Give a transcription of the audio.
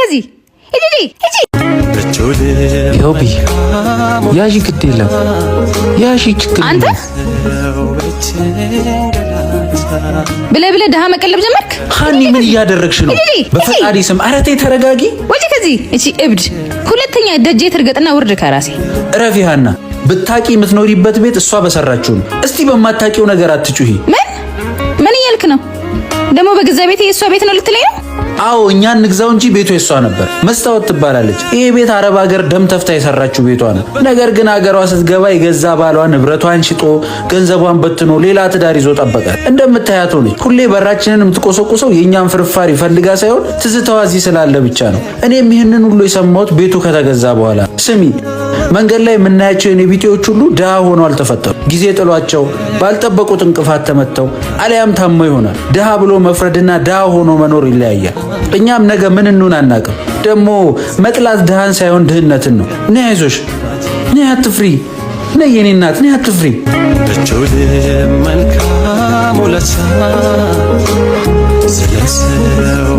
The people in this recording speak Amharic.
ከዚህ ዮቢ ያጂ ግዴለም ያጂ ችግር አንተ ብለህ ደሃ መቀለብ ጀመርክ። ሃኒ ምን እያደረግሽ ነው? በፈጣሪ ስም አረቴ ተረጋጊ። ወጪ ከዚህ እቺ እብድ ሁለተኛ ደጄ ትርገጥና ውርድ ከራሴ ረፊ ሃና ብታቂ የምትኖሪበት ቤት እሷ በሰራችው ነው። እስቲ በማታቂው ነገር አትጩሂ። ምን እያልክ ነው ደግሞ? በገዛ ቤት የሷ ቤት ነው ልትለኝ ነው? አዎ እኛን ንግዛው እንጂ ቤቱ የሷ ነበር። መስታወት ትባላለች። ይሄ ቤት አረብ ሀገር ደም ተፍታ የሰራችው ቤቷ ነው። ነገር ግን ሀገሯ ስትገባ የገዛ ባሏ ንብረቷን ሽጦ ገንዘቧን በትኖ ሌላ ትዳር ይዞ ጠበቃል። እንደምታያት ሆነች። ሁሌ በራችንን የምትቆሰቁሰው የእኛን ፍርፋሪ ፈልጋ ሳይሆን ትዝታዋ እዚህ ስላለ ብቻ ነው። እኔም ይህንን ሁሉ የሰማሁት ቤቱ ከተገዛ በኋላ። ስሚ መንገድ ላይ የምናያቸው የኔ ቢጤዎች ሁሉ ድሃ ሆነው አልተፈጠሩ። ጊዜ ጥሏቸው ባልጠበቁት እንቅፋት ተመተው አሊያም ታመው ይሆናል። ድሃ ብሎ መፍረድና ድሃ ሆኖ መኖር ይለያያል። እኛም ነገ ምን እንሆን አናውቅም። ደግሞ መጥላት ድሃን ሳይሆን ድህነትን ነው። ነይ አይዞሽ፣ ነይ አትፍሪ፣ ነይ የኔ እናት ነይ አትፍሪ። መልካም ውለታ ስለሰው